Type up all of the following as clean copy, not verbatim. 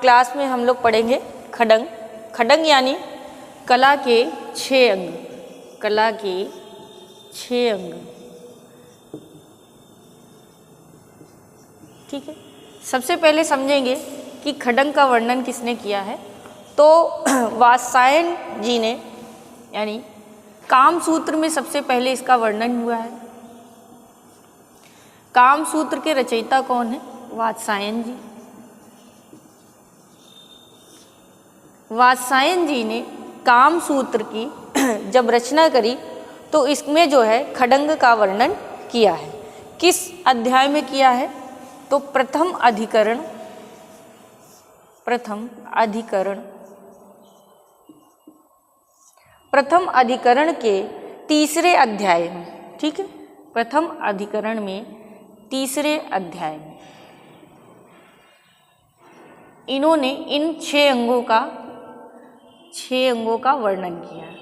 Class में हम लोग पढ़ेंगे खडंग। खडंग यानी कला के 6 अंग, कला के 6 अंग। ठीक है, सबसे पहले समझेंगे कि खडंग का वर्णन किसने किया है। तो वात्स्यायन जी ने, यानी कामसूत्र में सबसे पहले इसका वर्णन हुआ है। कामसूत्र के रचयिता कौन है? वात्स्यायन जी। वात्स्यायन जी ने कामसूत्र की जब रचना करी तो इसमें जो है खडंग का वर्णन किया है। किस अध्याय में किया है? तो प्रथम अधिकरण, प्रथम अधिकरण, प्रथम अधिकरण के तीसरे अध्याय में। ठीक है, प्रथम अधिकरण में तीसरे अध्याय में इन्होंने इन 6 अंगों का वर्णन किया है,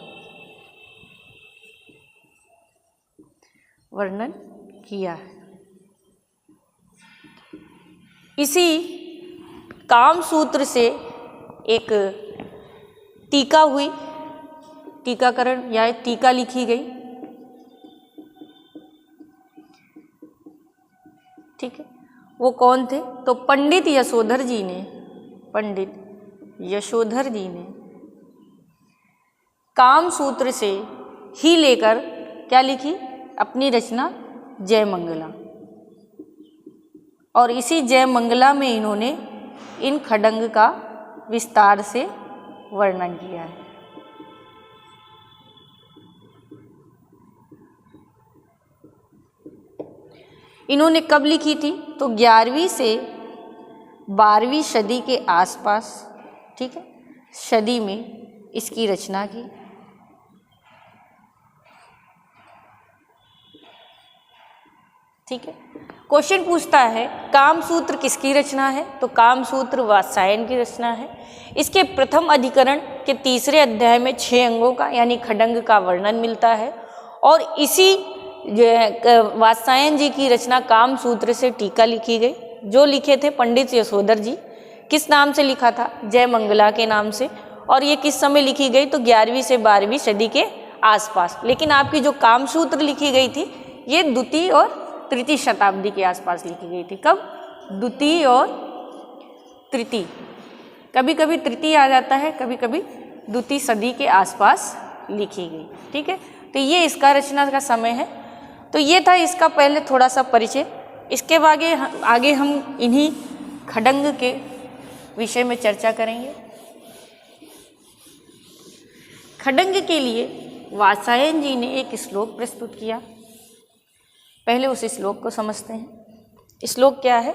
वर्णन किया है। इसी कामसूत्र से एक टीका हुई, टीकाकरण या टीका लिखी गई। ठीक है, वो कौन थे? तो पंडित यशोधर जी ने, पंडित यशोधर जी ने कामसूत्र से ही लेकर क्या लिखी? अपनी रचना जयमंगला। और इसी जयमंगला में इन्होंने इन खडंग का विस्तार से वर्णन किया है। इन्होंने कब लिखी थी? तो 11वीं से 12वीं सदी के आसपास, ठीक है, सदी में इसकी रचना की। ठीक है, क्वेश्चन पूछता है कामसूत्र किसकी रचना है? तो कामसूत्र वात्स्यायन की रचना है। इसके प्रथम अधिकरण के तीसरे अध्याय में 6 अंगों का यानी खडंग का वर्णन मिलता है। और इसी वात्स्यायन जी की रचना कामसूत्र से टीका लिखी गई, जो लिखे थे पंडित यशोधर जी। किस नाम से लिखा था? जयमंगला के नाम से। और ये किस समय लिखी गई? तो 11वीं से 12वीं सदी के आसपास। लेकिन आपकी जो कामसूत्र लिखी गई थी ये द्वितीय और तृतीय शताब्दी के आसपास लिखी गई थी। कब? द्वितीय और तृतीय, कभी कभी तृतीय आ जाता है, कभी कभी द्वितीय सदी के आसपास लिखी गई। ठीक है, तो ये इसका रचना का समय है। तो ये था इसका पहले थोड़ा सा परिचय। इसके आगे हम इन्हीं खडंग के विषय में चर्चा करेंगे। खडंग के लिए वात्स्यायन जी ने एक श्लोक प्रस्तुत किया। पहले उस श्लोक को समझते हैं। श्लोक क्या है?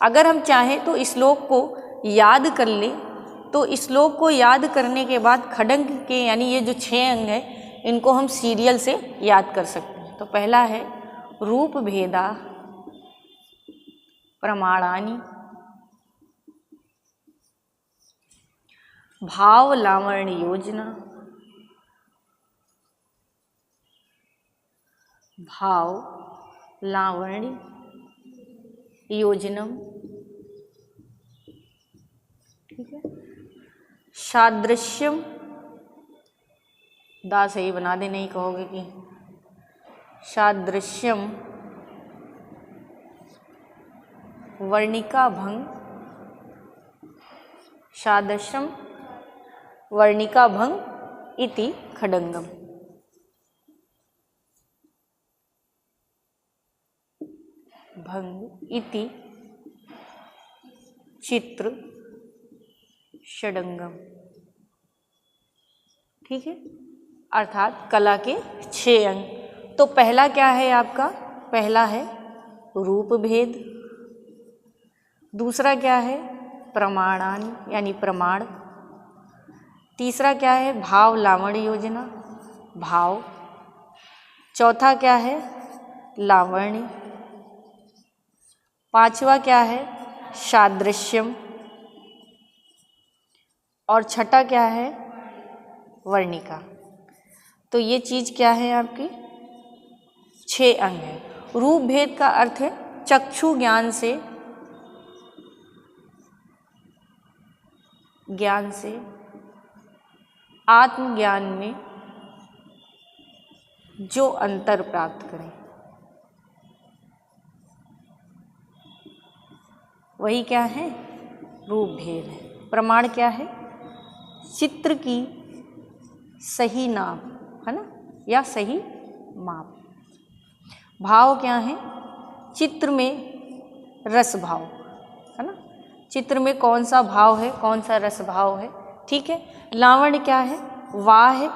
अगर हम चाहें तो श्लोक को याद कर लें, तो श्लोक को याद करने के बाद खडंग के यानी ये जो 6 अंग हैं इनको हम सीरियल से याद कर सकते हैं। तो पहला है रूप भेदा प्रमाणानि, भाव लावण्य योजना, भाव लावण्य योजनम। ठीक है, सादृश्यम, दा सही बना दे, नहीं कहोगे कि सादृश्यम वर्णिका भंग, सादृश्यम वर्णिका भंग इति खडंगम। भंग इति चित्र षडंगम। ठीक है, अर्थात कला के 6 अंग। तो पहला क्या है आपका? पहला है रूप भेद। दूसरा क्या है? प्रमाणानि यानी प्रमाण। तीसरा क्या है? भाव लावण्य योजना, भाव। चौथा क्या है? लावण्य। पांचवा क्या है? सादृश्यम। और छठा क्या है? वर्णिका। तो ये चीज क्या है आपकी? 6 अंग है। रूप भेद का अर्थ है चक्षु ज्ञान से ज्ञान से आत्मज्ञान में जो अंतर प्राप्त करें, वही क्या है? रूप भेद है। प्रमाण क्या है? चित्र की सही नाप, है ना, या सही माप। भाव क्या है? चित्र में रस भाव, है ना, चित्र में कौन सा भाव है, कौन सा रस भाव है। ठीक है। लावण्य क्या है? वाह है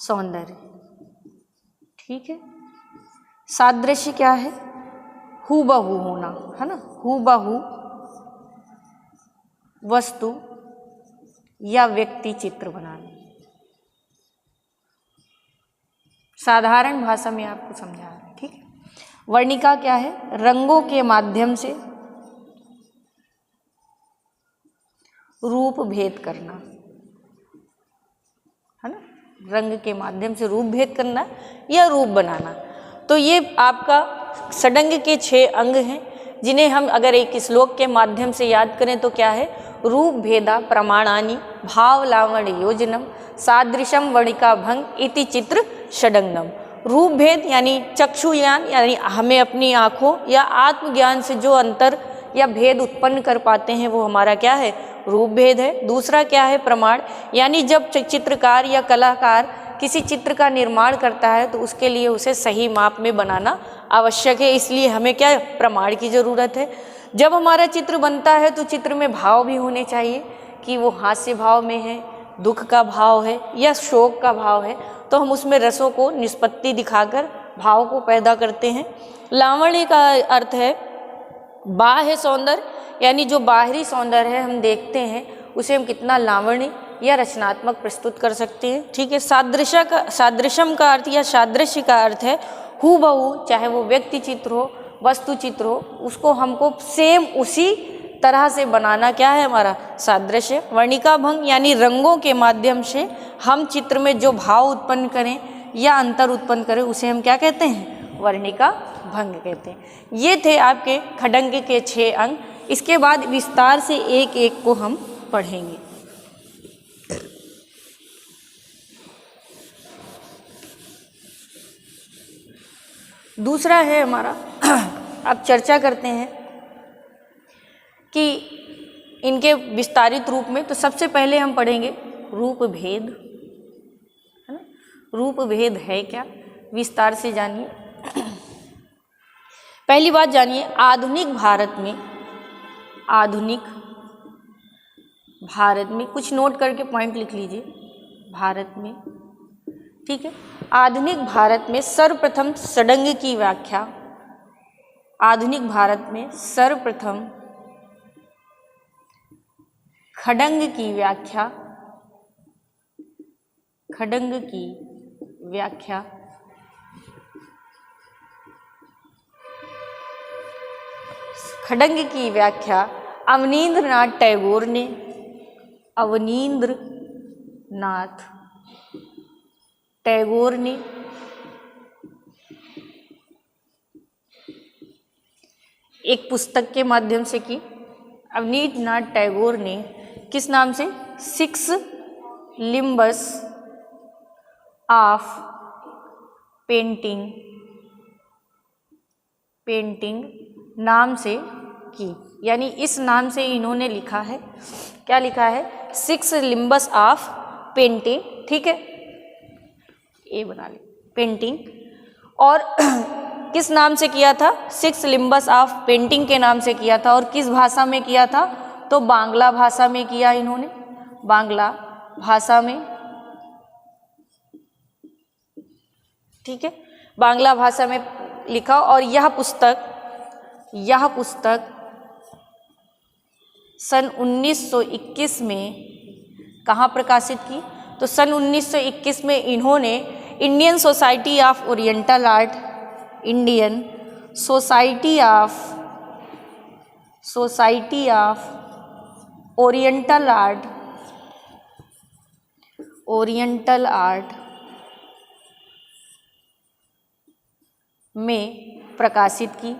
सौंदर्य। ठीक है। सादृश्य क्या है? हूबहू होना, है ना, हूबहू वस्तु या व्यक्ति चित्र बनाना। साधारण भाषा में आपको समझा रहा है। ठीक है। वर्णिका क्या है? रंगों के माध्यम से रूप भेद करना, है ना, रंग के माध्यम से रूप भेद करना या रूप बनाना। तो ये आपका षडंग के 6 अंग हैं, जिन्हें हम अगर एक श्लोक के माध्यम से याद करें तो क्या है? रूप भेदा प्रमाणानि भाव लावण्य योजनम सादृशम वर्णिका भंग इति चित्र षडंगम। रूप भेद यानी चक्षुज्ञान, यानी हमें अपनी आँखों या आत्मज्ञान से जो अंतर या भेद उत्पन्न कर पाते हैं वो हमारा क्या है? रूप भेद है। दूसरा क्या है? प्रमाण, यानी जब चित्रकार या कलाकार किसी चित्र का निर्माण करता है तो उसके लिए उसे सही माप में बनाना आवश्यक है, इसलिए हमें क्या? प्रमाण की ज़रूरत है। जब हमारा चित्र बनता है तो चित्र में भाव भी होने चाहिए कि वो हास्य भाव में है, दुख का भाव है या शोक का भाव है, तो हम उसमें रसों को निष्पत्ति दिखाकर भाव को पैदा करते हैं। लावण्य का अर्थ है बाह्य सौंदर्य, यानी जो बाहरी सौंदर्य है हम देखते हैं उसे हम कितना लावण्य या रचनात्मक प्रस्तुत कर सकते हैं। ठीक है। सादृश्यम का अर्थ या सादृश्य का अर्थ है हूबहू, चाहे वो व्यक्ति चित्र हो, वस्तु चित्र हो, उसको हमको सेम उसी तरह से बनाना क्या है? हमारा सादृश्य। वर्णिका भंग यानी रंगों के माध्यम से हम चित्र में जो भाव उत्पन्न करें या अंतर उत्पन्न करें उसे हम क्या कहते हैं? वर्णिका भंग कहते हैं। ये थे आपके खडंग के 6 अंग। इसके बाद विस्तार से एक एक को हम पढ़ेंगे। दूसरा है हमारा, अब चर्चा करते हैं कि इनके विस्तारित रूप में। तो सबसे पहले हम पढ़ेंगे रूप भेद, है ना। रूप भेद है क्या? विस्तार से जानिए। पहली बात जानिए, आधुनिक भारत में कुछ नोट करके पॉइंट लिख लीजिए। भारत में, ठीक है, आधुनिक भारत में सर्वप्रथम षडंग की व्याख्या, आधुनिक भारत में सर्वप्रथम खडंग की व्याख्या, खडंग की व्याख्या खडंग की व्याख्या अवनींद्रनाथ टैगोर ने, अवनींद्रनाथ टैगोर ने एक पुस्तक के माध्यम से की। अवनींद्रनाथ टैगोर ने किस नाम से? 6 लिम्बस ऑफ पेंटिंग नाम से की, यानी इस नाम से इन्होंने लिखा है। क्या लिखा है? 6 लिम्बस ऑफ पेंटिंग। ठीक है, ये बना ले, पेंटिंग। और किस नाम से किया था? 6 लिम्बस ऑफ पेंटिंग के नाम से किया था। और किस भाषा में किया था? तो बांग्ला भाषा में किया इन्होंने, बांग्ला भाषा में। ठीक है, बांग्ला भाषा में लिखा। और यह पुस्तक सन 1921 में कहाँ प्रकाशित की? तो सन 1921 में इन्होंने Indian society of oriental art, Indian society of oriental art में प्रकाशित की।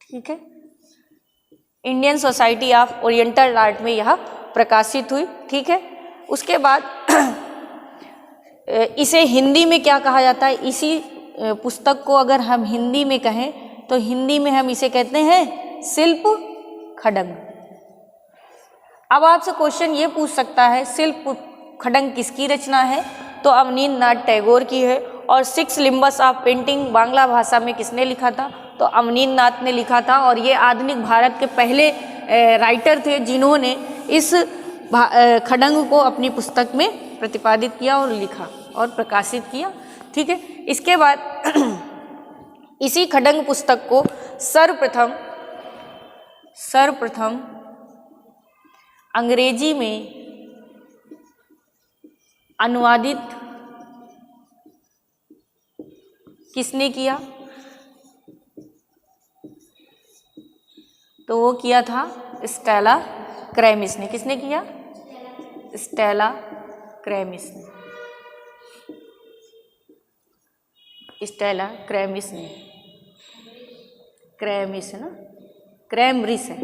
ठीक है, Indian society of oriental art में यह प्रकाशित हुई। ठीक है, उसके बाद इसे हिंदी में क्या कहा जाता है, इसी पुस्तक को अगर हम हिंदी में कहें तो हिंदी में हम इसे कहते हैं शिल्प खड्ग। अब आपसे क्वेश्चन ये पूछ सकता है शिल्प खड्ग किसकी रचना है, तो अवनींद्र नाथ टैगोर की है। और 6 लिम्बस ऑफ पेंटिंग बांग्ला भाषा में किसने लिखा था, तो अवनींद्र नाथ ने लिखा था। और ये आधुनिक भारत के पहले राइटर थे जिन्होंने इस खड्ग को अपनी पुस्तक में प्रतिपादित किया और लिखा और प्रकाशित किया। ठीक है, इसके बाद इसी खड्ग पुस्तक को सर्वप्रथम अंग्रेजी में अनुवादित किसने किया, तो वो किया था स्टेला क्रेमिस ने। किसने किया, स्टेला क्रेमिस ने, स्टेला क्रेमिस ने, क्रेमिस है ना, क्रैमरिस है,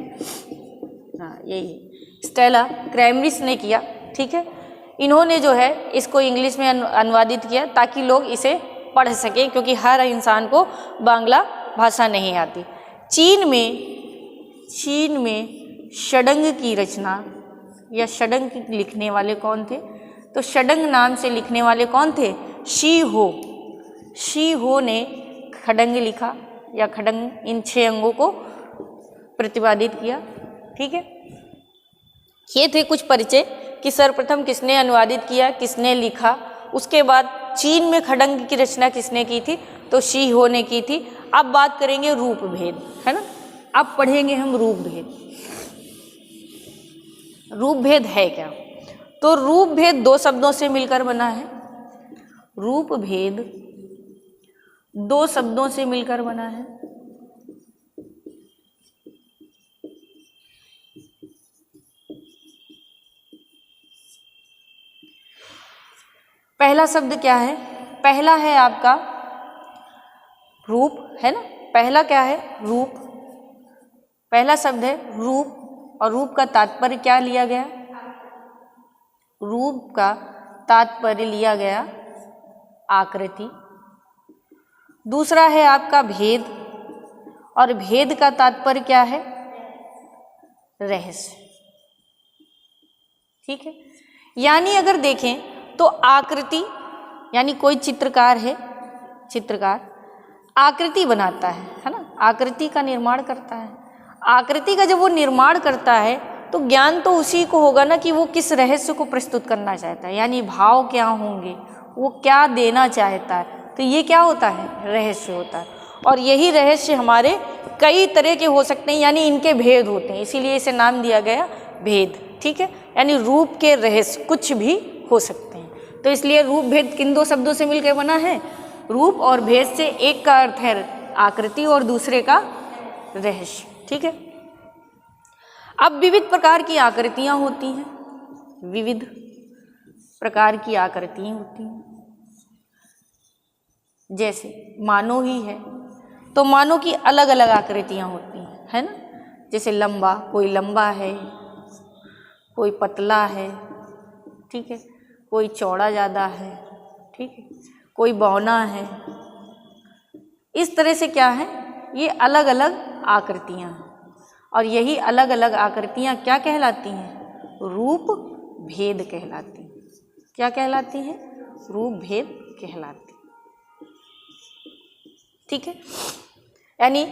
हाँ यही स्टेला क्रैमरिस ने किया। ठीक है, इन्होंने जो है इसको इंग्लिश में अनुवादित किया ताकि लोग इसे पढ़ सकें, क्योंकि हर इंसान को बांग्ला भाषा नहीं आती। चीन में षडंग की रचना या षडंग लिखने वाले कौन थे, तो षडंग नाम से लिखने वाले कौन थे, शी हो ने खड्ग लिखा या खड्ग इन 6 अंगों को प्रतिपादित किया। ठीक है, ये थे कुछ परिचय कि सर्वप्रथम किसने अनुवादित किया, किसने लिखा। उसके बाद चीन में खड्ग की रचना किसने की थी, तो शी हो ने की थी। अब बात करेंगे रूप भेद, है ना, अब पढ़ेंगे हम रूप भेद। रूप भेद है क्या, तो रूप भेद 2 शब्दों से मिलकर बना है। रूप भेद 2 शब्दों से मिलकर बना है। पहला शब्द क्या है, पहला है आपका रूप, है ना, पहला क्या है, रूप। पहला शब्द है रूप, और रूप का तात्पर्य क्या लिया गया, रूप का तात्पर्य लिया गया आकृति। दूसरा है आपका भेद, और भेद का तात्पर्य क्या है, रहस्य। ठीक है, यानी अगर देखें तो आकृति, यानी कोई चित्रकार है, चित्रकार आकृति बनाता है ना, आकृति का निर्माण करता है। आकृति का जब वो निर्माण करता है तो ज्ञान तो उसी को होगा ना कि वो किस रहस्य को प्रस्तुत करना चाहता है, यानी भाव क्या होंगे, वो क्या देना चाहता है, तो ये क्या होता है, रहस्य होता है। और यही रहस्य हमारे कई तरह के हो सकते हैं, यानी इनके भेद होते हैं, इसीलिए इसे नाम दिया गया भेद। ठीक है, यानी रूप के रहस्य कुछ भी हो सकते हैं। तो इसलिए रूप भेद किन 2 शब्दों से मिलकर बना है, रूप और भेद से, एक का अर्थ है आकृति और दूसरे का रहस्य। ठीक है, अब विविध प्रकार की आकृतियां होती हैं, विविध प्रकार की आकृतियां होती हैं। जैसे मानव ही है तो मानव की अलग अलग आकृतियां होती हैं, है ना, जैसे लंबा, कोई लंबा है, कोई पतला है, ठीक है, कोई चौड़ा ज़्यादा है, ठीक है, कोई बौना है। इस तरह से क्या है, ये अलग अलग आकृतियां हैं, और यही अलग अलग आकृतियां क्या कहलाती हैं, रूप भेद कहलाती हैं। क्या कहलाती हैं, रूप भेद कहलाती हैं। ठीक है, यानी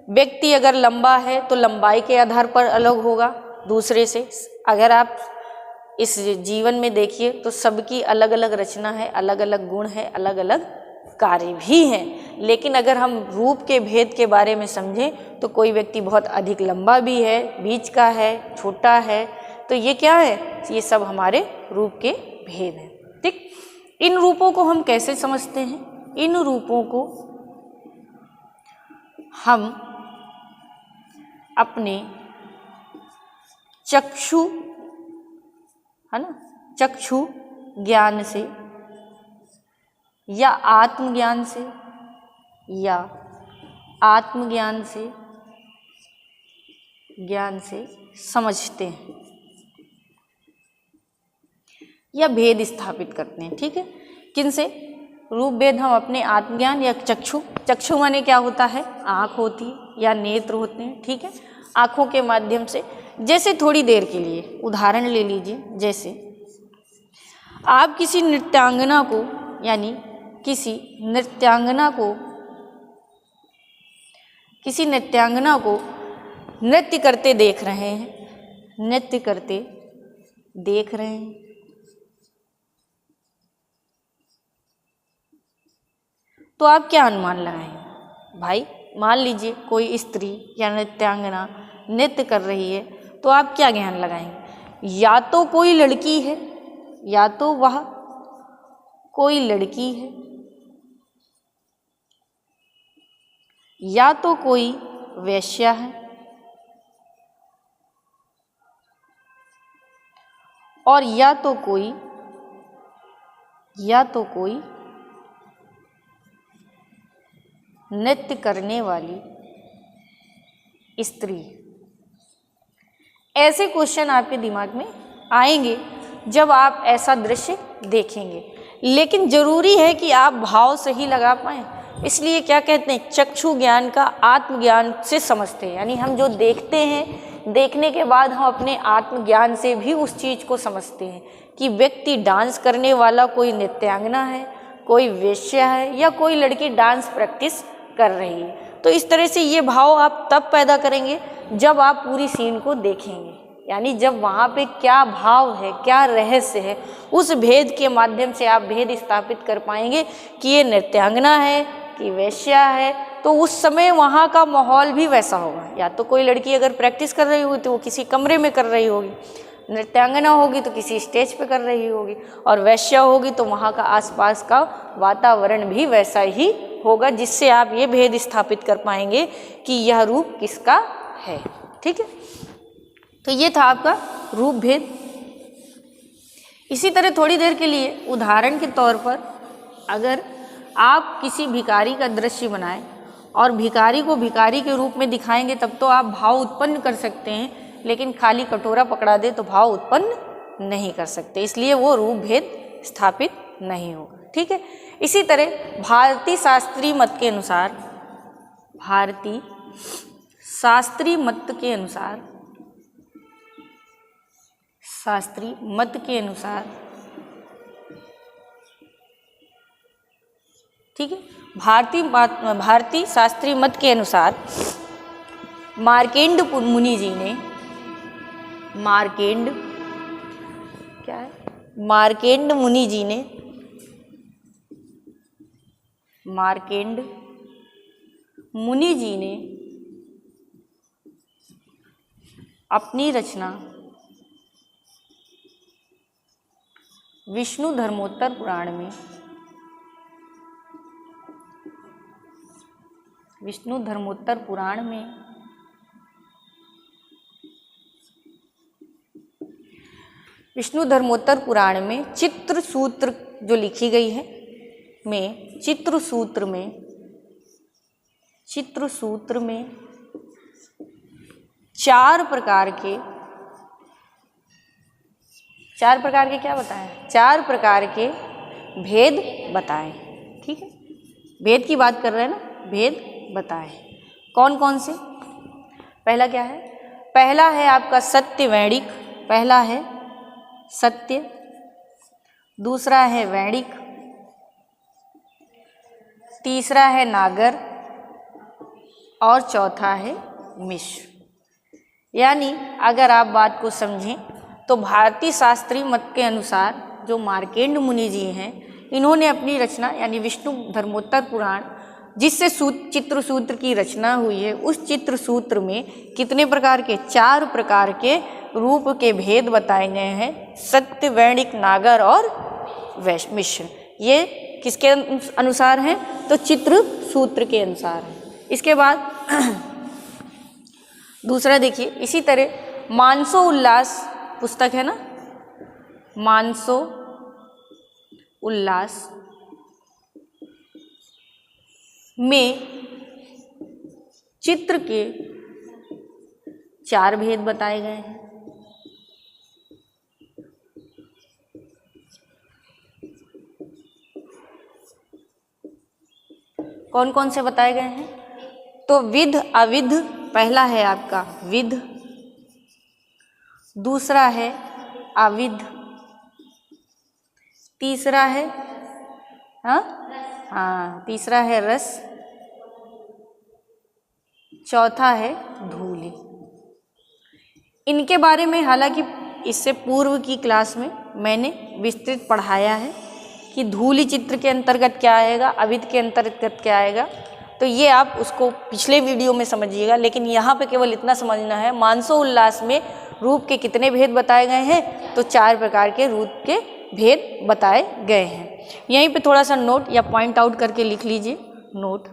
व्यक्ति अगर लंबा है तो लंबाई के आधार पर अलग होगा दूसरे से। अगर आप इस जीवन में देखिए तो सबकी अलग अलग रचना है, अलग अलग गुण है, अलग अलग कार्य भी हैं। लेकिन अगर हम रूप के भेद के बारे में समझें तो कोई व्यक्ति बहुत अधिक लंबा भी है, बीच का है, छोटा है, तो ये क्या है, ये सब हमारे रूप के भेद हैं। ठीक, इन रूपों को हम कैसे समझते हैं, इन रूपों को हम अपने चक्षु, है ना, चक्षु ज्ञान से या आत्मज्ञान से ज्ञान से समझते हैं या भेद स्थापित करते हैं। ठीक है, किन से? रूप भेद हम अपने आत्मज्ञान या चक्षु माने क्या होता है? आँख होती है या नेत्र होते हैं। ठीक है, आँखों के माध्यम से, जैसे थोड़ी देर के लिए उदाहरण ले लीजिए, जैसे आप किसी नृत्यांगना को नृत्य करते देख रहे हैं, तो आप क्या अनुमान लगाएंगे? भाई मान लीजिए कोई स्त्री या नृत्यांगना नृत्य कर रही है, तो आप क्या ज्ञान लगाएंगे? या तो कोई लड़की है, या तो वह कोई लड़की है, या तो कोई वेश्या है, और या तो कोई नृत्य करने वाली स्त्री। ऐसे क्वेश्चन आपके दिमाग में आएंगे जब आप ऐसा दृश्य देखेंगे, लेकिन जरूरी है कि आप भाव सही लगा पाएं। इसलिए क्या कहते हैं? चक्षु ज्ञान का आत्मज्ञान से समझते हैं, यानी हम जो देखते हैं, देखने के बाद हम अपने आत्मज्ञान से भी उस चीज़ को समझते हैं कि व्यक्ति डांस करने वाला कोई नृत्यांगना है, कोई वेश्या है, या कोई लड़की डांस प्रैक्टिस कर रही है। तो इस तरह से ये भाव आप तब पैदा करेंगे जब आप पूरी सीन को देखेंगे, यानी जब वहाँ पे क्या भाव है, क्या रहस्य है, उस भेद के माध्यम से आप भेद स्थापित कर पाएंगे कि ये नृत्यांगना है कि वेश्या है। तो उस समय वहाँ का माहौल भी वैसा होगा। या तो कोई लड़की अगर प्रैक्टिस कर रही होगी तो वो किसी कमरे में कर रही होगी, नृत्यांगना होगी तो किसी स्टेज पे कर रही होगी, और वेश्या होगी तो वहाँ का आसपास का वातावरण भी वैसा ही होगा, जिससे आप ये भेद स्थापित कर पाएंगे कि यह रूप किसका है। ठीक है, तो ये था आपका रूप भेद। इसी तरह थोड़ी देर के लिए उदाहरण के तौर पर अगर आप किसी भिखारी का दृश्य बनाएं और भिखारी को भिखारी के रूप में दिखाएंगे, तब तो आप भाव उत्पन्न कर सकते हैं, लेकिन खाली कटोरा पकड़ा दे तो भाव उत्पन्न नहीं कर सकते, इसलिए वो रूप भेद स्थापित नहीं होगा। ठीक है, इसी तरह भारतीय शास्त्रीय मत के अनुसार ठीक है, भारतीय शास्त्रीय मत के अनुसार मार्केंड मुनि जी ने अपनी रचना विष्णु धर्मोत्तर पुराण में चित्र सूत्र जो लिखी गई है, चित्र सूत्र में चार प्रकार के क्या बताएं? 4 प्रकार के भेद बताएं। ठीक है, भेद की बात कर रहे हैं ना, भेद बताएं। कौन कौन से? पहला क्या है? पहला है आपका सत्य वैणिक, पहला है सत्य, दूसरा है वैणिक, तीसरा है नागर, और चौथा है मिश्र। यानी अगर आप बात को समझें तो भारतीय शास्त्रीय मत के अनुसार जो मार्केंड मुनि जी हैं, इन्होंने अपनी रचना यानी विष्णु धर्मोत्तर पुराण, जिससे चित्र सूत्र की रचना हुई है, उस चित्र सूत्र में कितने प्रकार के? 4 प्रकार के रूप के भेद बताए गए हैं, सत्य, वैणिक, नागर और मिश्र। ये किसके अनुसार हैं? तो चित्र सूत्र के अनुसार है। इसके बाद दूसरा देखिए, इसी तरह मानसो उल्लास पुस्तक है ना, मानसो उल्लास चित्र 4 भेद बताए गए हैं। कौन कौन से बताए गए हैं? तो विध अविध पहला है आपका विध, दूसरा है अविध, तीसरा है तीसरा है रस, चौथा है धूलि। इनके बारे में हालांकि इससे पूर्व की क्लास में मैंने विस्तृत पढ़ाया है कि धूलि चित्र के अंतर्गत क्या आएगा, अविध के अंतर्गत क्या आएगा, तो ये आप उसको पिछले वीडियो में समझिएगा। लेकिन यहाँ पे केवल इतना समझना है, मानसोल्लास में रूप के कितने भेद बताए गए हैं? तो 4 प्रकार के रूप के भेद बताए गए हैं। यहीं पे थोड़ा सा नोट या पॉइंट आउट करके लिख लीजिए। नोट,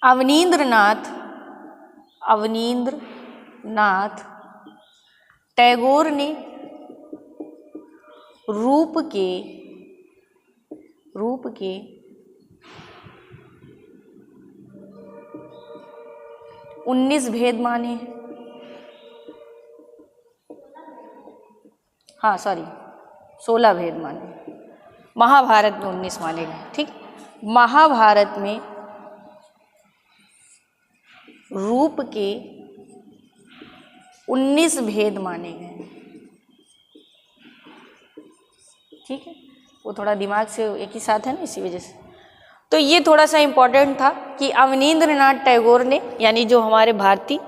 अवनींद्रनाथ टैगोर ने रूप के 19 भेद माने हैं। 16 भेद माने। महाभारत में 19 माने गए। ठीक, महाभारत में रूप के 19 भेद माने गए। ठीक है, वो थोड़ा दिमाग से एक ही साथ है ना, इसी वजह से। तो ये थोड़ा सा इम्पोर्टेंट था कि अवनींद्रनाथ टैगोर ने, यानी जो हमारे भारतीय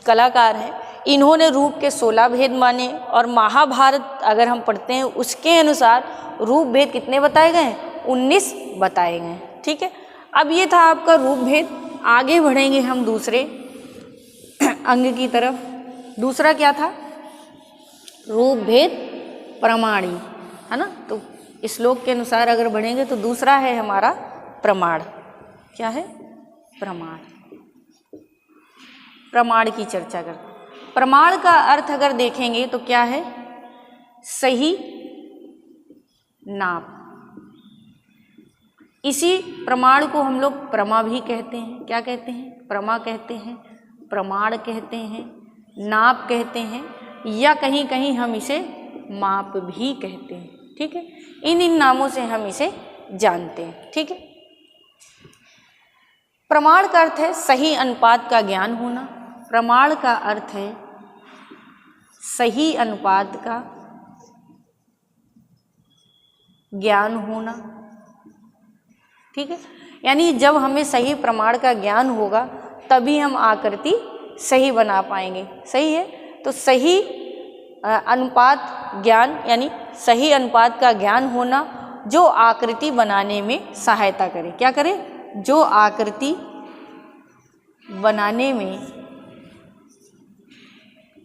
कलाकार हैं, इन्होंने रूप के 16 भेद माने। और महाभारत अगर हम पढ़ते हैं उसके अनुसार रूप भेद कितने बताए गए हैं? 19 बताए गए हैं। ठीक है, अब ये था आपका रूप भेद। आगे बढ़ेंगे हम दूसरे अंग की तरफ। दूसरा क्या था? रूप भेद प्रमाणी, है ना। तो श्लोक के अनुसार अगर बढ़ेंगे तो दूसरा है हमारा प्रमाण। क्या है? प्रमाण। प्रमाण की चर्चा करते हैं। प्रमाण का अर्थ अगर देखेंगे तो क्या है? सही नाप। इसी प्रमाण को हम लोग प्रमा भी कहते हैं। क्या कहते हैं? प्रमा कहते हैं, प्रमाण कहते हैं, नाप कहते हैं, या कहीं कहीं हम इसे माप भी कहते हैं। ठीक है, इन नामों से हम इसे जानते हैं। ठीक है, प्रमाण का अर्थ है सही अनुपात का ज्ञान होना। प्रमाण का अर्थ है सही अनुपात का ज्ञान होना। ठीक है, यानी जब हमें सही प्रमाण का ज्ञान होगा तभी हम आकृति सही बना पाएंगे। सही है, तो सही अनुपात ज्ञान, यानी सही अनुपात का ज्ञान होना जो आकृति बनाने में सहायता करे। क्या करे? जो आकृति बनाने में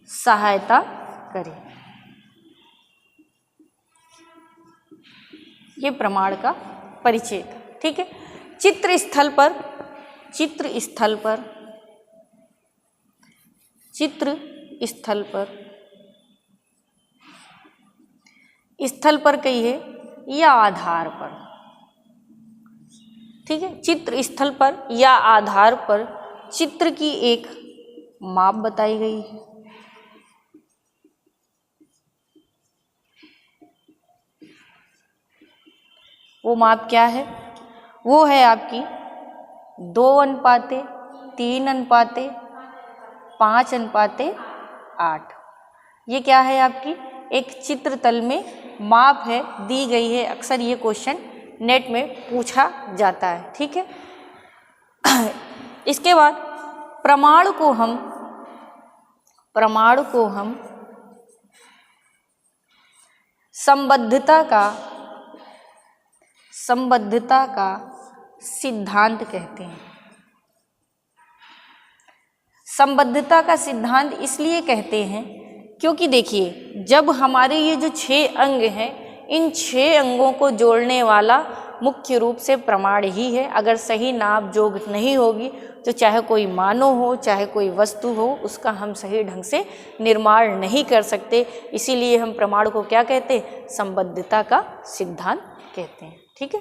सहायता करे। ये प्रमाण का परिचय। ठीक है, चित्र स्थल पर कहिए या आधार पर। ठीक है, चित्र स्थल पर या आधार पर चित्र की एक माप बताई गई है। वो माप क्या है? वो है आपकी 2:3:5:5:8। ये क्या है? आपकी एक चित्र तल में माप है, दी गई है। अक्सर ये क्वेश्चन नेट में पूछा जाता है। ठीक है, इसके बाद प्रमाण को हम संबद्धता का सिद्धांत कहते हैं। संबद्धता का सिद्धांत इसलिए कहते हैं क्योंकि देखिए, जब हमारे ये जो 6 अंग हैं, इन 6 अंगों को जोड़ने वाला मुख्य रूप से प्रमाण ही है। अगर सही नाप जोग नहीं होगी तो चाहे कोई मानव हो, चाहे कोई वस्तु हो, उसका हम सही ढंग से निर्माण नहीं कर सकते। इसीलिए हम प्रमाण को क्या कहते हैं? संबद्धता का सिद्धांत कहते हैं। ठीक है,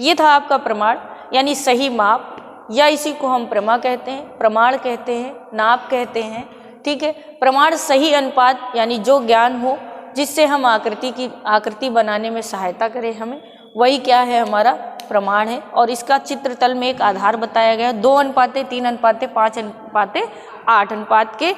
ये था आपका प्रमाण, यानी सही माप या इसी को हम प्रमा कहते हैं, प्रमाण कहते हैं, नाप कहते हैं। ठीक है, प्रमाण सही अनुपात यानी जो ज्ञान हो जिससे हम आकृति बनाने में सहायता करे हमें, वही क्या है हमारा प्रमाण है। और इसका चित्रतल में एक आधार बताया गया, 2:3, 3:5, 5:8 अनुपात के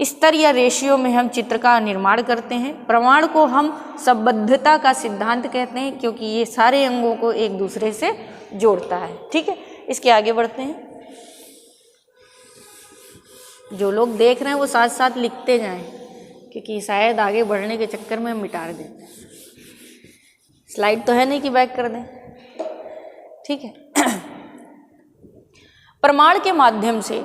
स्तर या रेशियो में हम चित्र का निर्माण करते हैं। प्रमाण को हम संबद्धता का सिद्धांत कहते हैं क्योंकि ये सारे अंगों को एक दूसरे से जोड़ता है। ठीक है, इसके आगे बढ़ते हैं। जो लोग देख रहे हैं वो साथ साथ लिखते जाएं क्योंकि शायद आगे बढ़ने के चक्कर में हम मिटा देते हैं। स्लाइड तो है नहीं कि बैक कर दें। ठीक है, प्रमाण के माध्यम से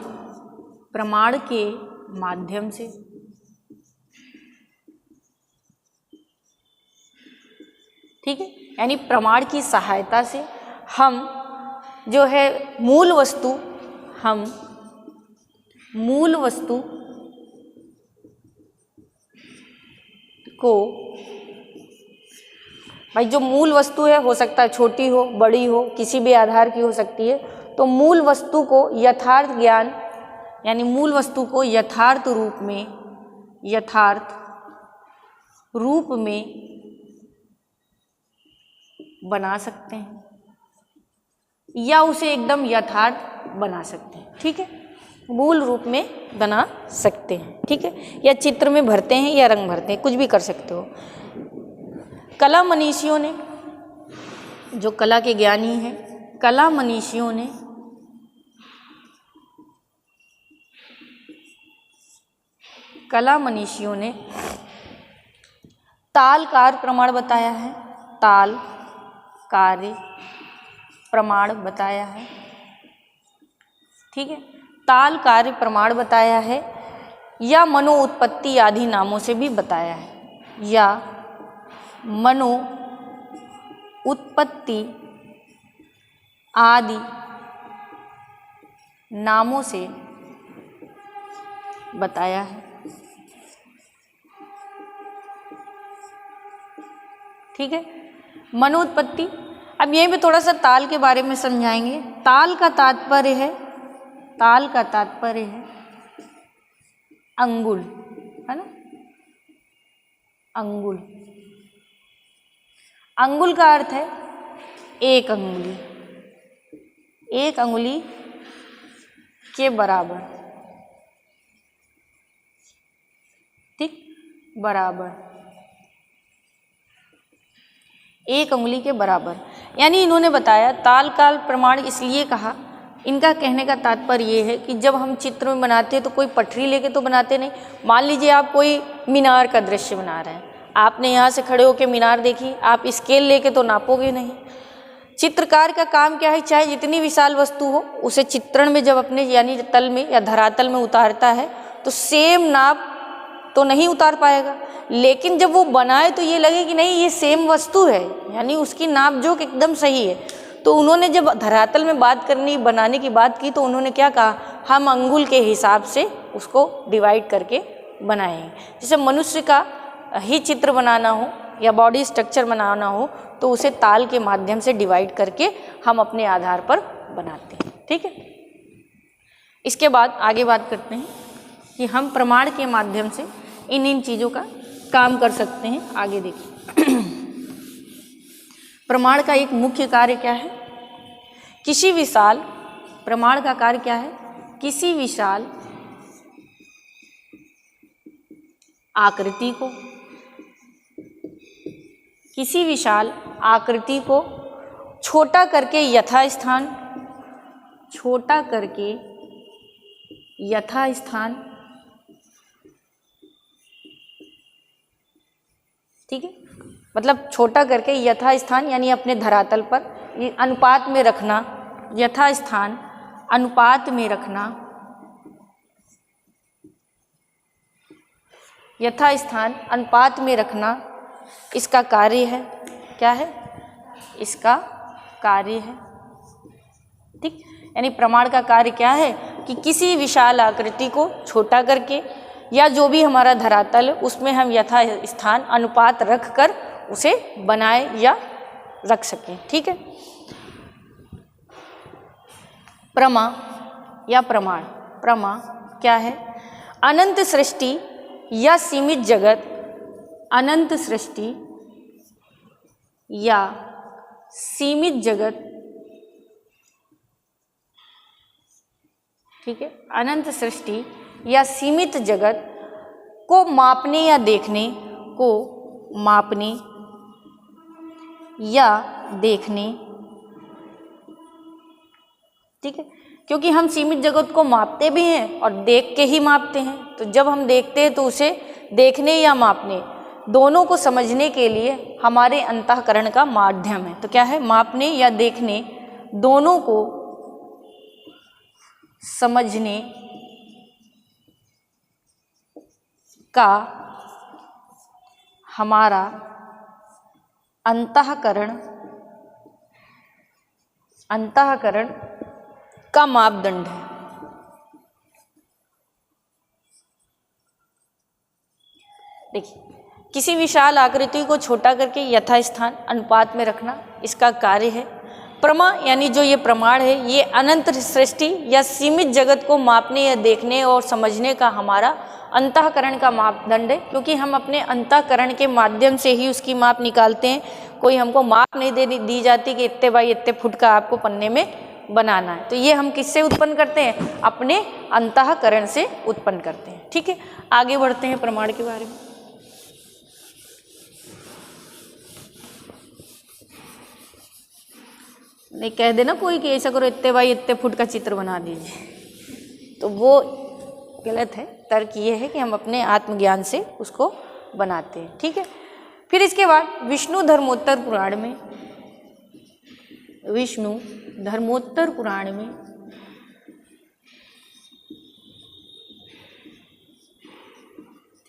ठीक है, यानी प्रमाण की सहायता से हम जो है मूल वस्तु को, भाई जो मूल वस्तु है हो सकता है छोटी हो बड़ी हो किसी भी आधार की हो सकती है, तो मूल वस्तु को यथार्थ ज्ञान यानी मूल वस्तु को यथार्थ रूप में बना सकते हैं या उसे एकदम यथार्थ बना सकते हैं। ठीक है, मूल रूप में बना सकते हैं। ठीक है, या चित्र में भरते हैं या रंग भरते हैं, कुछ भी कर सकते हो। कला मनीषियों ने, जो कला के ज्ञानी हैं, कला मनीषियों ने ताल कार्य प्रमाण बताया है, ताल कार्य प्रमाण बताया है। ठीक है, ताल कार्य प्रमाण बताया है या मनो उत्पत्ति आदि नामों से भी बताया है, या मनो उत्पत्ति आदि नामों से बताया है। ठीक है, मनोत्पत्ति। अब यहीं पे थोड़ा सा ताल के बारे में समझाएंगे। ताल का तात्पर्य है अंगुल, है ना, अंगुल। अंगुल का अर्थ है एक अंगुली के बराबर। ठीक, बराबर, एक अंगुली के बराबर। यानी इन्होंने बताया ताल काल प्रमाण इसलिए कहा, इनका कहने का तात्पर्य ये है कि जब हम चित्र में बनाते हैं तो कोई पटरी लेके तो बनाते नहीं। मान लीजिए आप कोई मीनार का दृश्य बना रहे हैं, आपने यहाँ से खड़े होकर मीनार देखी, आप स्केल लेके तो नापोगे नहीं। चित्रकार का काम क्या है, चाहे जितनी विशाल वस्तु हो उसे चित्रण में जब अपने यानी तल में या धरातल में उतारता है तो सेम नाप तो नहीं उतार पाएगा, लेकिन जब वो बनाए तो ये लगे कि नहीं ये सेम वस्तु है, यानी उसकी नाप जोक एकदम सही है। तो उन्होंने जब धरातल में बनाने की बात की तो उन्होंने क्या कहा, हम अंगुल के हिसाब से उसको डिवाइड करके बनाएंगे। जैसे मनुष्य का ही चित्र बनाना हो या बॉडी स्ट्रक्चर बनाना हो तो उसे ताल के माध्यम से डिवाइड करके हम अपने आधार पर बनाते हैं। ठीक है, इसके बाद आगे बात करते हैं कि हम प्रमाण के माध्यम से इन चीज़ों का काम कर सकते हैं। आगे देखिए प्रमाण का एक मुख्य कार्य क्या है, प्रमाण का कार्य क्या है, किसी विशाल आकृति को छोटा करके यथास्थान ठीक है, मतलब छोटा करके यथास्थान यानी अपने धरातल पर अनुपात में रखना, यथास्थान अनुपात में रखना, यथास्थान अनुपात में रखना इसका कार्य है। क्या है, इसका कार्य है। ठीक, यानी प्रमाण का कार्य क्या है कि किसी विशाल आकृति को छोटा करके या जो भी हमारा धरातल है उसमें हम यथास्थान अनुपात रखकर उसे बनाए या रख सकें। ठीक है, प्रमा या प्रमाण। प्रमा क्या है? अनंत सृष्टि या सीमित जगत, अनंत सृष्टि या सीमित जगत, ठीक है, अनंत सृष्टि या सीमित जगत को मापने या देखने, को मापने या देखने, ठीक है, क्योंकि हम सीमित जगत को मापते भी हैं और देख के ही मापते हैं। तो जब हम देखते हैं तो उसे देखने या मापने दोनों को समझने के लिए हमारे अंतःकरण का माध्यम है। तो क्या है? मापने या देखने दोनों को समझने का हमारा अंतःकरण का मापदंड है। देखिए, किसी विशाल आकृति को छोटा करके यथास्थान अनुपात में रखना इसका कार्य है। प्रमा यानी जो ये प्रमाण है, ये अनंत सृष्टि या सीमित जगत को मापने या देखने और समझने का हमारा अंतःकरण का मापदंड है, क्योंकि हम अपने अंतःकरण के माध्यम से ही उसकी माप निकालते हैं। कोई हमको माप नहीं दी जाती कि इतने बाई इतने फुट का आपको पन्ने में बनाना है। तो ये हम किससे उत्पन्न करते हैं? अपने अंतःकरण से उत्पन्न करते हैं। ठीक है, आगे बढ़ते हैं प्रमाण के बारे में। नहीं कह देना कोई कि ऐसा करो इतने बाई इतने फुट का चित्र बना दीजिए, तो वो गलत है। तर्क ये है कि हम अपने आत्मज्ञान से उसको बनाते हैं। ठीक है, फिर इसके बाद विष्णु धर्मोत्तर पुराण में, विष्णु धर्मोत्तर पुराण में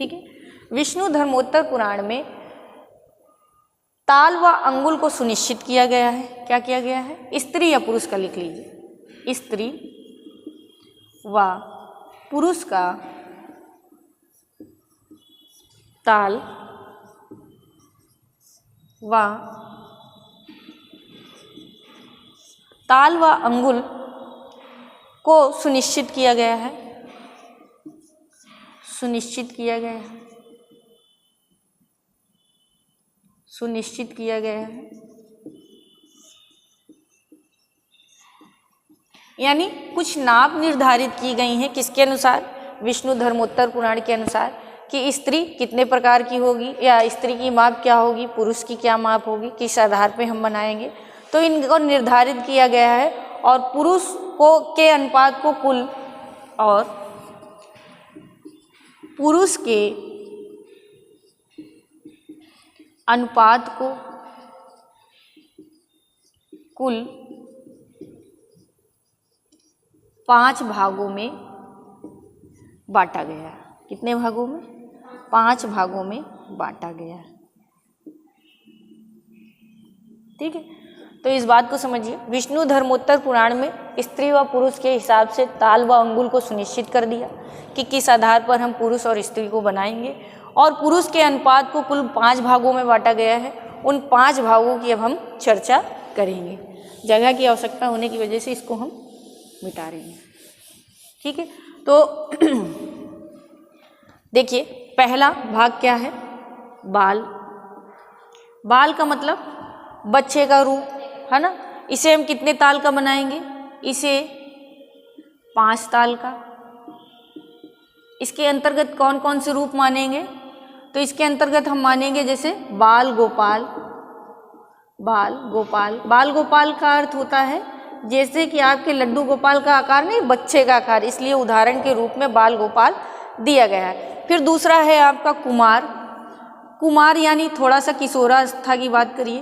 ठीक है, विष्णु धर्मोत्तर पुराण में ताल व अंगुल को सुनिश्चित किया गया है। क्या किया गया है? स्त्री या पुरुष का लिख लीजिए। स्त्री व पुरुष का ताल व अंगुल को सुनिश्चित किया गया है। सुनिश्चित किया गया है। सुनिश्चित किया गया है, यानी कुछ नाप निर्धारित की गई हैं। किसके अनुसार? विष्णु धर्मोत्तर पुराण के अनुसार, कि स्त्री कितने प्रकार की होगी या स्त्री की माप क्या होगी, पुरुष की क्या माप होगी, किस आधार पे हम बनाएंगे। तो इनको निर्धारित किया गया है और पुरुष को के अनुपात को कुल और पुरुष के अनुपात को कुल 5 भागों में बांटा गया है। कितने भागों में? 5 भागों में बांटा गया है। ठीक है, तो इस बात को समझिए। विष्णु धर्मोत्तर पुराण में स्त्री व पुरुष के हिसाब से ताल व अंगुल को सुनिश्चित कर दिया कि किस आधार पर हम पुरुष और स्त्री को बनाएंगे, और पुरुष के अनुपात को कुल 5 भागों में बांटा गया है। उन 5 भागों की अब हम चर्चा करेंगे। जगह की आवश्यकता होने की वजह से इसको हम मिटा रहे हैं। ठीक है, तो देखिए, पहला भाग क्या है? बाल। बाल का मतलब बच्चे का रूप है ना। इसे हम कितने ताल का बनाएंगे? इसे 5 ताल का। इसके अंतर्गत कौन कौन से रूप मानेंगे? तो इसके अंतर्गत हम मानेंगे जैसे बाल गोपाल। बाल गोपाल, बाल गोपाल का अर्थ होता है जैसे कि आपके लड्डू गोपाल का आकार नहीं, बच्चे का आकार, इसलिए उदाहरण के रूप में बाल गोपाल दिया गया है। फिर दूसरा है आपका कुमार। कुमार यानी थोड़ा सा किशोरावस्था की बात करिए,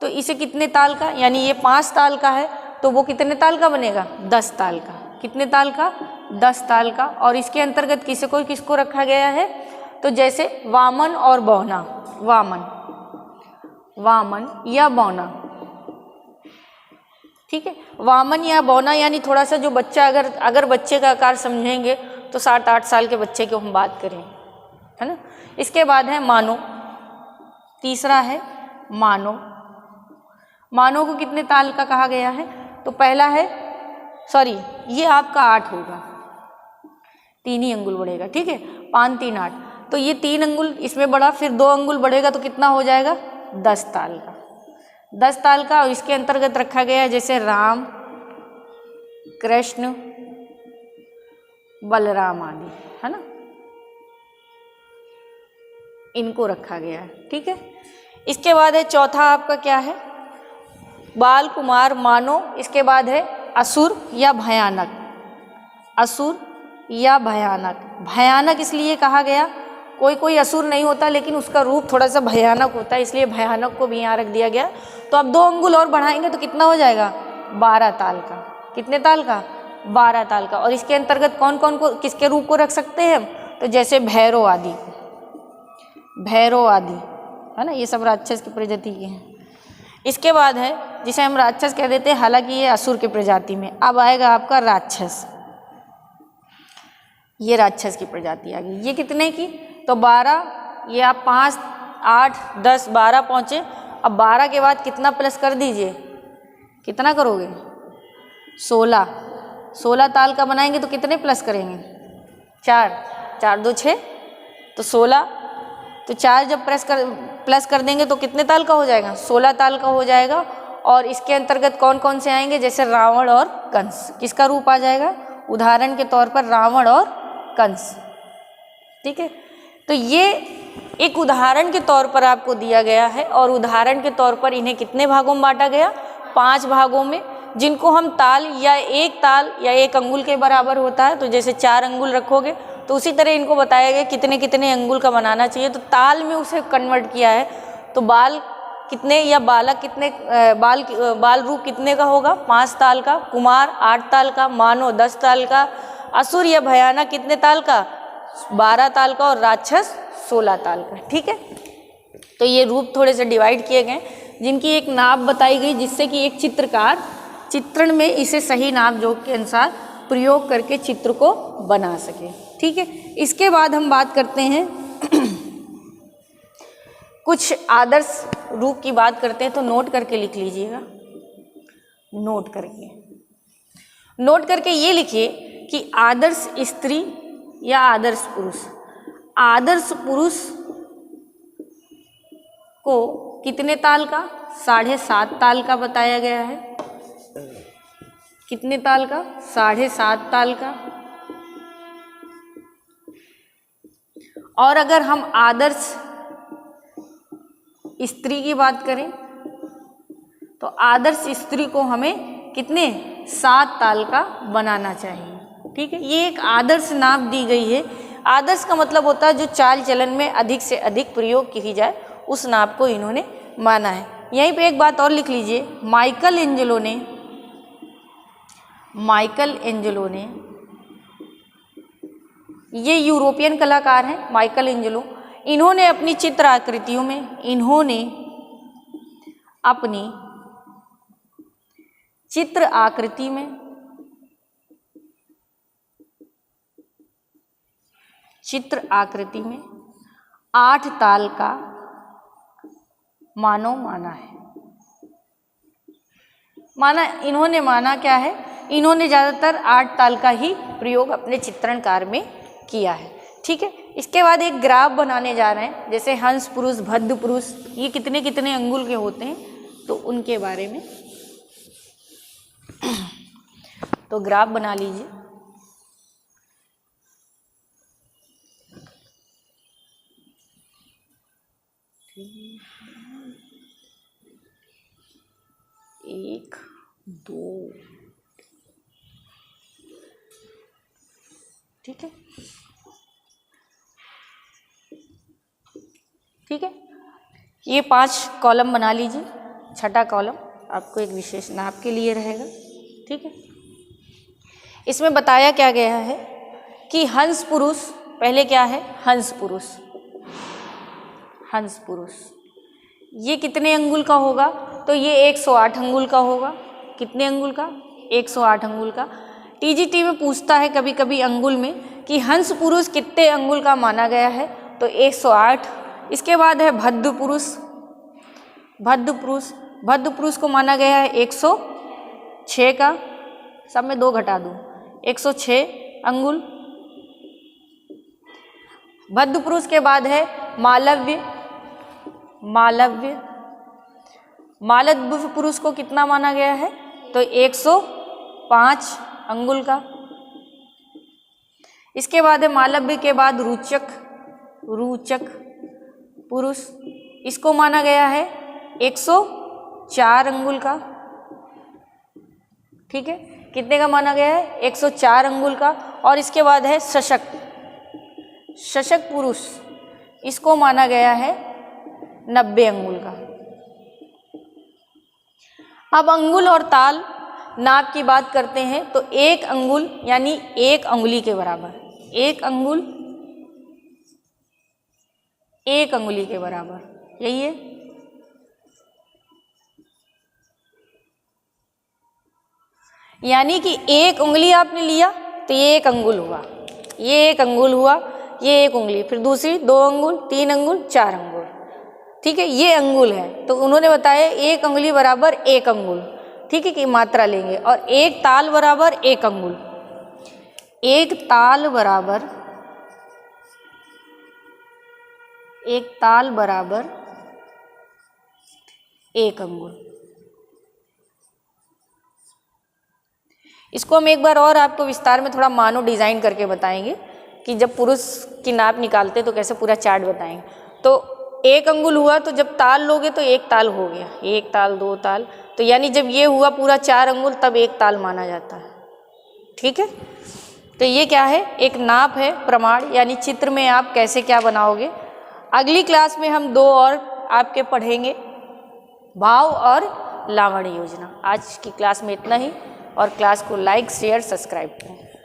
तो इसे कितने ताल का, यानी ये 5 ताल का है, तो वो कितने ताल का बनेगा? 10 ताल का। कितने ताल का? 10 ताल का। और इसके अंतर्गत किसको रखा गया है? तो जैसे वामन और बौना, वामन या बौना। ठीक है, वामन या बौना यानी थोड़ा सा जो बच्चा, अगर बच्चे का आकार समझेंगे तो 7-8 साल के बच्चे की हम बात करें, है ना। इसके बाद है मानो। तीसरा है मानो। मानो को कितने ताल का कहा गया है? तो पहला है सॉरी ये आपका 8 होगा, 3 ही अंगुल बढ़ेगा, ठीक है, 5 3 8, तो ये 3 अंगुल इसमें बढ़ा, फिर 2 अंगुल बढ़ेगा तो कितना हो जाएगा 10 ताल का, 10 ताल का। और इसके अंतर्गत रखा गया है जैसे राम, कृष्ण, बलराम आदि, है ना, इनको रखा गया है, ठीक है। इसके बाद है चौथा आपका क्या है, बाल, कुमार, मानव। इसके बाद है असुर या भयानक, असुर या भयानक। भयानक इसलिए कहा गया, कोई कोई असुर नहीं होता लेकिन उसका रूप थोड़ा सा भयानक होता है, इसलिए भयानक को भी यहाँ रख दिया गया। तो अब 2 अंगुल और बढ़ाएंगे तो कितना हो जाएगा 12 ताल का, कितने ताल का 12 ताल का। और इसके अंतर्गत कौन कौन को किसके रूप को रख सकते हैं हम, तो जैसे भैरव आदि, भैरव आदि, है ना, ये सब राक्षस की प्रजाति के हैं। इसके बाद है जिसे हम राक्षस कह देते हैं, हालांकि ये असुर की प्रजाति में। अब आएगा आपका राक्षस, ये राक्षस की प्रजाति आ गई। ये कितने की, तो 12, ये आप 5 8 10 12 पहुँचे। अब 12 के बाद कितना प्लस कर दीजिए, कितना करोगे 16, 16 ताल का बनाएंगे तो कितने प्लस करेंगे 4, 4 2 6, तो 16, तो 4 जब प्लस कर देंगे तो कितने ताल का हो जाएगा 16 ताल का हो जाएगा। और इसके अंतर्गत कौन कौन से आएंगे, जैसे रावण और कंस, किसका रूप आ जाएगा, उदाहरण के तौर पर रावण और कंस, ठीक है। तो ये एक उदाहरण के तौर पर आपको दिया गया है, और उदाहरण के तौर पर इन्हें कितने भागों में बांटा गया, 5 भागों में, जिनको हम ताल या 1 ताल या 1 अंगुल के बराबर होता है। तो जैसे 4 अंगुल रखोगे तो उसी तरह इनको बताया गया कितने कितने अंगुल का बनाना चाहिए, तो ताल में उसे कन्वर्ट किया है। तो बाल कितने या बालक कितने, बाल रूप कितने का होगा 5 ताल का, कुमार 8 ताल का, मानव 10 ताल का, असुर या भयानक कितने ताल का 12 ताल का, और राक्षस 16 ताल का, ठीक है। तो ये रूप थोड़े से डिवाइड किए गए, जिनकी एक नाप बताई गई, जिससे कि एक चित्रकार चित्रण में इसे सही नाप जोग के अनुसार प्रयोग करके चित्र को बना सके, ठीक है। इसके बाद हम बात करते हैं कुछ आदर्श रूप की बात करते हैं, तो नोट करके लिख लीजिएगा, नोट करके ये लिखिए कि आदर्श स्त्री या आदर्श पुरुष, आदर्श पुरुष को कितने ताल का 7.5 ताल का बताया गया है, कितने ताल का 7.5 ताल का। और अगर हम आदर्श स्त्री की बात करें तो आदर्श स्त्री को हमें कितने 7 ताल का बनाना चाहिए, ठीक है। ये एक आदर्श नाप दी गई है। आदर्श का मतलब होता है जो चाल चलन में अधिक से अधिक प्रयोग की जाए, उस नाप को इन्होंने माना है। यहीं पे एक बात और लिख लीजिए, माइकल एंजेलो ने ये यूरोपियन कलाकार हैं माइकल एंजेलो, इन्होंने अपनी चित्र आकृतियों में, इन्होंने अपनी चित्र आकृति में चित्र आकृति में 8 ताल का मानव माना है। इन्होंने माना क्या है, इन्होंने ज़्यादातर 8 ताल का ही प्रयोग अपने चित्रणकार में किया है, ठीक है। इसके बाद एक ग्राफ बनाने जा रहे हैं, जैसे हंस पुरुष, भद्द पुरुष, ये कितने कितने अंगुल के होते हैं, तो उनके बारे में तो ग्राफ बना लीजिए। एक, दो, ठीक है, ठीक है। ये 5 कॉलम बना लीजिए, छठा कॉलम आपको एक विशेष नाप के लिए रहेगा, ठीक है। इसमें बताया क्या गया है कि हंस पुरुष, पहले क्या है हंस पुरुष, ये कितने अंगुल का होगा, तो ये 108 अंगुल का होगा। कितने अंगुल का 108 अंगुल का। टीजीटी में पूछता है कभी कभी अंगुल में कि हंस पुरुष कितने अंगुल का माना गया है, तो 108। इसके बाद है भद्द पुरुष को माना गया है 106 का। सब में 2 घटा दूँ, 106 अंगुल। बद्ध पुरुष के बाद है मालव्य। मालव्य मालव्य पुरुष को कितना माना गया है? तो 105 अंगुल का। इसके बाद है मालव्य के बाद रुचक। रुचक पुरुष, इसको माना गया है 104 अंगुल का। ठीक है, कितने का माना गया है? 104 अंगुल का। और इसके बाद है शशक। शशक पुरुष, इसको माना गया है 90 अंगुल का। अब अंगुल और ताल नाप की बात करते हैं तो 1 अंगुल यानी 1 अंगुली के बराबर, 1 अंगुल 1 अंगुली के बराबर, यही है। यानी कि 1 उंगली आपने लिया तो ये 1 अंगुल हुआ, ये 1 अंगुल हुआ, ये 1 उंगली, फिर दूसरी 2 अंगुल, 3 अंगुल, 4 अंगुल। ठीक है, ये अंगुल है। तो उन्होंने बताया 1 अंगुली बराबर 1 अंगुल। ठीक है, कि मात्रा लेंगे। और 1 ताल बराबर 1 अंगुल, 1 ताल बराबर 1 ताल बराबर 1 अंगुल। इसको हम एक बार और आपको विस्तार में थोड़ा मानो डिजाइन करके बताएंगे कि जब पुरुष की नाप निकालते तो कैसे पूरा चार्ट बताएंगे। तो 1 अंगुल हुआ तो जब ताल लोगे तो 1 ताल हो गया, 1 ताल 2 ताल, तो यानी जब ये हुआ पूरा 4 अंगुल तब 1 ताल माना जाता है। ठीक है, तो ये क्या है? एक नाप है, प्रमाण, यानी चित्र में आप कैसे क्या बनाओगे। अगली क्लास में हम 2 और आपके पढ़ेंगे, भाव और लावण्य योजना। आज की क्लास में इतना ही, और क्लास को लाइक शेयर सब्सक्राइब करें।